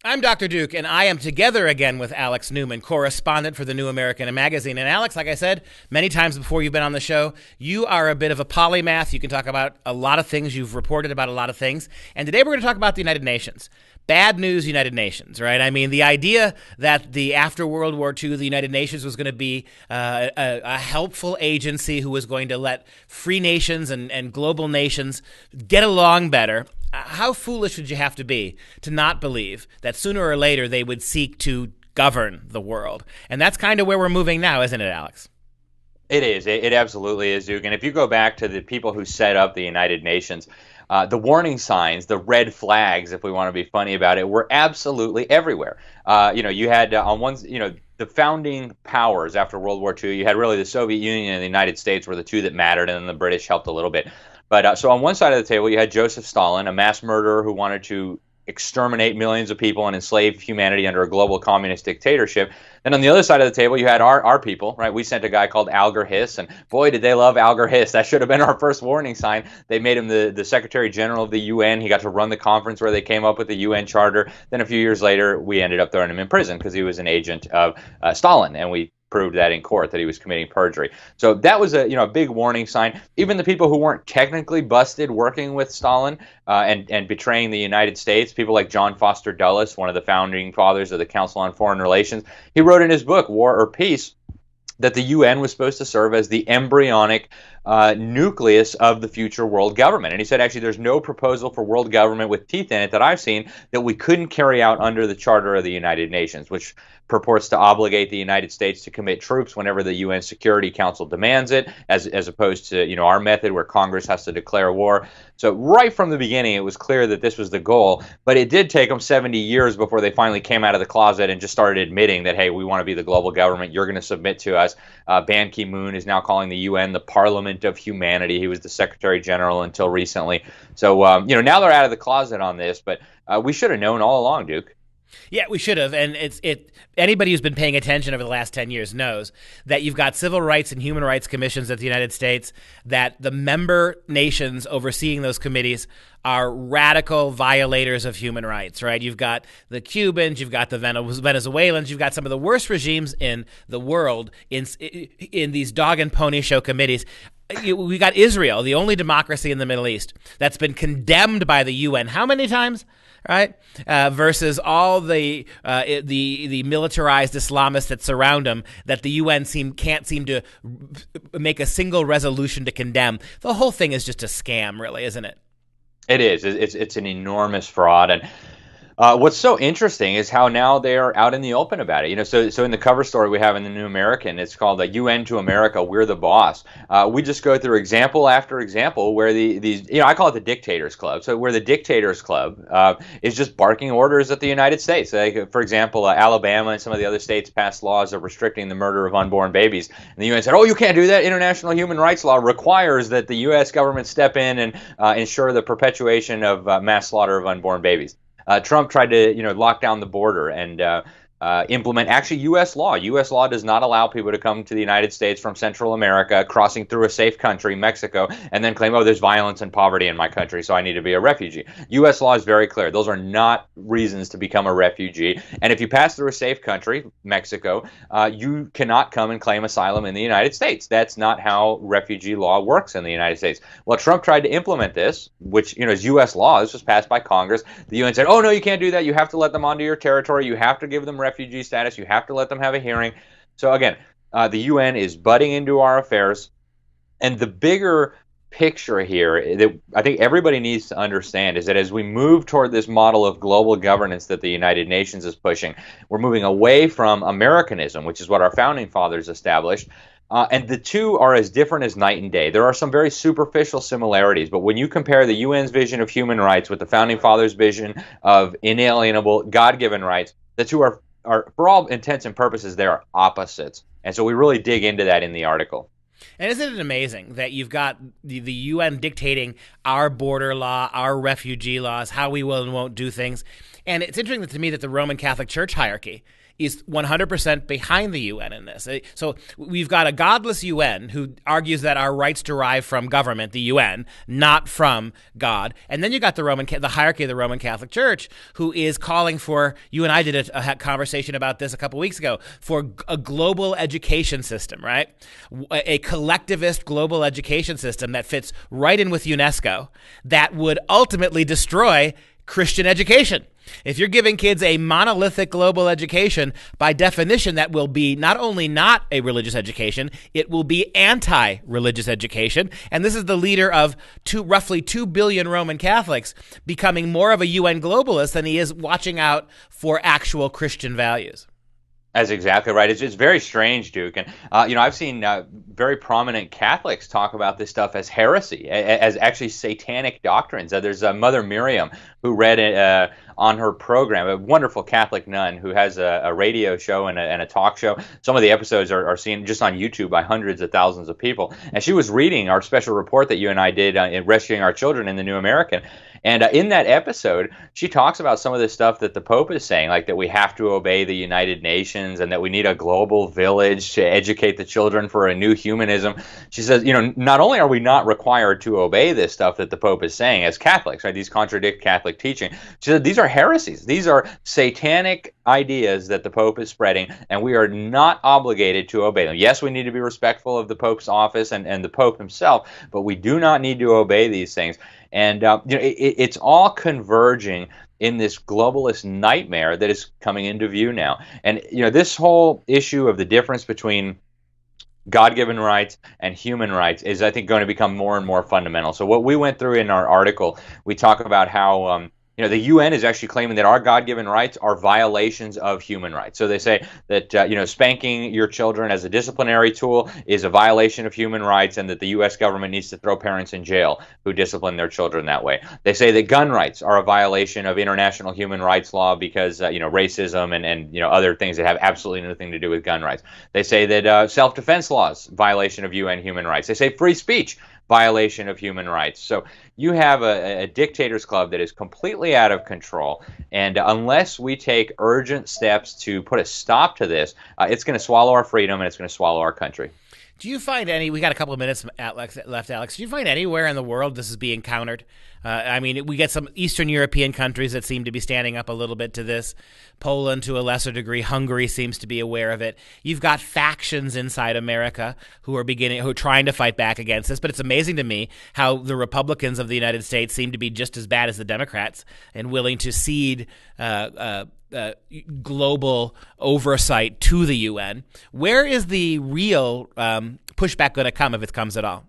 I'm Dr. Duke, and I am together again with Alex Newman, correspondent for the New American Magazine. And Alex, like I said many times before you've been on the show, you are a bit of a polymath. You can talk about a lot of things. You've reported about a lot of things. And today we're going to talk about the United Nations. Bad news, United Nations, right? I mean, the idea that after World War II, the United Nations was going to be a helpful agency who was going to let free nations and global nations get along better. How foolish would you have to be to not believe that sooner or later they would seek to govern the world? And that's kind of where we're moving now, isn't it, Alex? It is. It absolutely is, Duke. And if you go back to the people who set up the United Nations, the warning signs, the red flags, if we want to be funny about it, were absolutely everywhere. You had on one, the founding powers after World War II. You had really the Soviet Union and the United States were the two that mattered, and then the British helped a little bit. But so on one side of the table, you had Joseph Stalin, a mass murderer who wanted to exterminate millions of people and enslave humanity under a global communist dictatorship. And on the other side of the table, you had our people, right? We sent a guy called Alger, and boy, did they love Alger. That should have been our first warning sign. They made him the Secretary General of the UN. He got to run the conference where they came up with the UN Charter. Then a few years later, we ended up throwing him in prison because he was an agent of Stalin, and we proved that in court that he was committing perjury. So that was a big warning sign. Even the people who weren't technically busted working with Stalin and betraying the United States, people like John Foster Dulles, one of the founding fathers of the Council on Foreign Relations, he wrote in his book War or Peace that the UN was supposed to serve as the embryonic nucleus of the future world government. And he said, actually, there's no proposal for world government with teeth in it that I've seen that we couldn't carry out under the Charter of the United Nations, which purports to obligate the United States to commit troops whenever the UN Security Council demands it, as opposed to our method where Congress has to declare war. So right from the beginning, it was clear that this was the goal, but it did take them 70 years before they finally came out of the closet and just started admitting that, hey, we want to be the global government. You're going to submit to us. Ban Ki-moon is now calling the UN the Parliament of Humanity. He was the Secretary General until recently. So, now they're out of the closet on this, but we should have known all along, Duke. Yeah, we should have. And anybody who's been paying attention over the last 10 years knows that you've got civil rights and human rights commissions at the United States, that the member nations overseeing those committees are radical violators of human rights, right? You've got the Cubans, you've got the Venezuelans, you've got some of the worst regimes in the world in these dog and pony show committees. We got Israel, the only democracy in the Middle East, that's been condemned by the UN. How many times? Right, versus all the militarized Islamists that surround them, that the UN can't seem to make a single resolution to condemn. The whole thing is just a scam, really, isn't it? It is. It's an enormous fraud, and what's so interesting is how now they're out in the open about it. So in the cover story we have in the New American, it's called UN to America, We're the Boss. We just go through example after example where these I call it the Dictators Club. So where the Dictators Club is just barking orders at the United States. Like, for example, Alabama and some of the other states passed laws of restricting the murder of unborn babies. And the UN said, oh, you can't do that. International human rights law requires that the U.S. government step in and ensure the perpetuation of mass slaughter of unborn babies. Trump tried to, lock down the border and implement actually U.S. law. U.S. law does not allow people to come to the United States from Central America, crossing through a safe country, Mexico, and then claim, oh, there's violence and poverty in my country, so I need to be a refugee. U.S. law is very clear. Those are not reasons to become a refugee. And if you pass through a safe country, Mexico, you cannot come and claim asylum in the United States. That's not how refugee law works in the United States. Well, Trump tried to implement this, which, is U.S. law. This was passed by Congress. The UN said, oh, no, you can't do that. You have to let them onto your territory. You have to give them refugee status. You have to let them have a hearing. So again, the UN is butting into our affairs. And the bigger picture here that I think everybody needs to understand is that as we move toward this model of global governance that the United Nations is pushing, we're moving away from Americanism, which is what our founding fathers established. And the two are as different as night and day. There are some very superficial similarities, but when you compare the UN's vision of human rights with the founding fathers' vision of inalienable, God-given rights, the two are for all intents and purposes, they are opposites. And so we really dig into that in the article. And isn't it amazing that you've got the UN dictating our border law, our refugee laws, how we will and won't do things? And it's interesting to me that the Roman Catholic Church hierarchy is 100% behind the UN in this. So we've got a godless UN who argues that our rights derive from government, the UN, not from God. And then you got the hierarchy of the Roman Catholic Church, who is calling for, you and I did a conversation about this a couple weeks ago, for a global education system, right? A collectivist global education system that fits right in with UNESCO that would ultimately destroy Christian education. If you're giving kids a monolithic global education, by definition, that will be not only not a religious education, it will be anti-religious education. And this is the leader of roughly 2 billion Roman Catholics becoming more of a UN globalist than he is watching out for actual Christian values. That's exactly right. It's very strange, Duke. And, I've seen very prominent Catholics talk about this stuff as heresy, as actually satanic doctrines. There's Mother Miriam, who read it on her program, a wonderful Catholic nun who has a radio show and a talk show. Some of the episodes are seen just on YouTube by hundreds of thousands of people. And she was reading our special report that you and I did in Rescuing Our Children in the New American. And in that episode, she talks about some of the stuff that the Pope is saying, like that we have to obey the United Nations and that we need a global village to educate the children for a new humanism. She says, not only are we not required to obey this stuff that the Pope is saying as Catholics, right? These contradict Catholic teaching. She said these are heresies. These are satanic ideas that the Pope is spreading, and we are not obligated to obey them. Yes, we need to be respectful of the Pope's office and the Pope himself, but we do not need to obey these things. And it's all converging in this globalist nightmare that is coming into view now. And this whole issue of the difference between God-given rights and human rights is, I think, going to become more and more fundamental. So what we went through in our article, we talk about how the UN is actually claiming that our God-given rights are violations of human rights. So they say that spanking your children as a disciplinary tool is a violation of human rights, and that the U.S. government needs to throw parents in jail who discipline their children that way. They say that gun rights are a violation of international human rights law because racism and other things that have absolutely nothing to do with gun rights. They say that self-defense laws violation of UN human rights. They say free speech violation of human rights. So you have a dictators club that is completely out of control, and unless we take urgent steps to put a stop to this, it's going to swallow our freedom and it's going to swallow our country. Do you find we got a couple of minutes left, Alex. Do you find anywhere in the world this is being countered? We get some Eastern European countries that seem to be standing up a little bit to this. Poland to a lesser degree. Hungary seems to be aware of it. You've got factions inside America who are trying to fight back against this. But it's amazing to me how the Republicans of the United States seem to be just as bad as the Democrats and willing to cede global oversight to the UN. Where is the real pushback going to come, if it comes at all?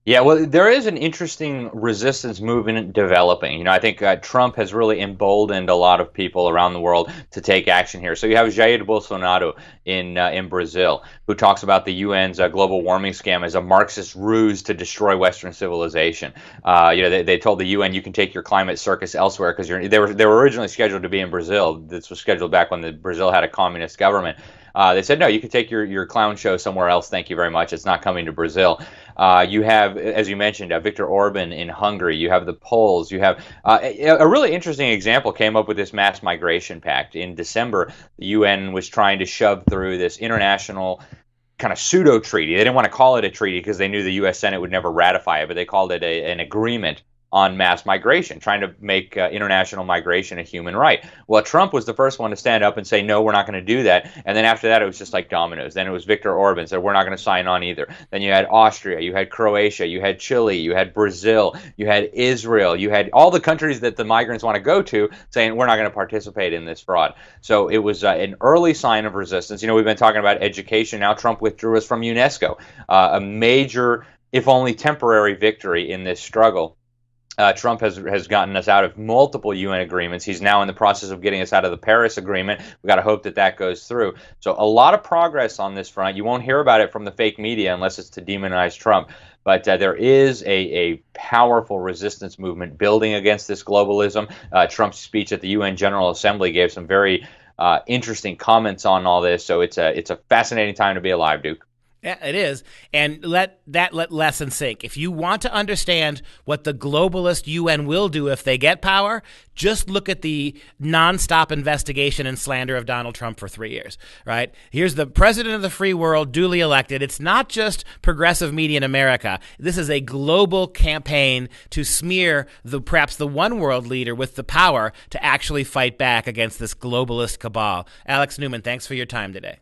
Yeah, well, there is an interesting resistance movement developing. I think Trump has really emboldened a lot of people around the world to take action here. So you have Jair Bolsonaro in Brazil, who talks about the UN's global warming scam as a Marxist ruse to destroy Western civilization. They told the UN, you can take your climate circus elsewhere, because they were originally scheduled to be in Brazil. This was scheduled back when Brazil had a communist government. They said, no, you can take your clown show somewhere else. Thank you very much. It's not coming to Brazil. You have, as you mentioned, Viktor Orban in Hungary. You have the Poles. You have a really interesting example came up with this mass migration pact. In December, the UN was trying to shove through this international kind of pseudo treaty. They didn't want to call it a treaty because they knew the U.S. Senate would never ratify it, but they called it an agreement on mass migration, trying to make international migration a human right. Well, Trump was the first one to stand up and say, no, we're not going to do that. And then after that, it was just like dominoes. Then it was Viktor Orban said, we're not going to sign on either. Then you had Austria, you had Croatia, you had Chile, you had Brazil, you had Israel, you had all the countries that the migrants want to go to saying, we're not going to participate in this fraud. So it was an early sign of resistance. We've been talking about education. Now Trump withdrew us from UNESCO, a major, if only temporary, victory in this struggle. Trump has gotten us out of multiple UN agreements. He's now in the process of getting us out of the Paris Agreement. We've got to hope that goes through. So a lot of progress on this front. You won't hear about it from the fake media unless it's to demonize Trump. But there is a powerful resistance movement building against this globalism. Trump's speech at the UN General Assembly gave some very interesting comments on all this. So it's a fascinating time to be alive, Duke. Yeah, it is. And let lesson sink. If you want to understand what the globalist UN will do if they get power, just look at the nonstop investigation and slander of Donald Trump for 3 years, right? Here's the president of the free world, duly elected. It's not just progressive media in America. This is a global campaign to smear perhaps the one world leader with the power to actually fight back against this globalist cabal. Alex Newman, thanks for your time today.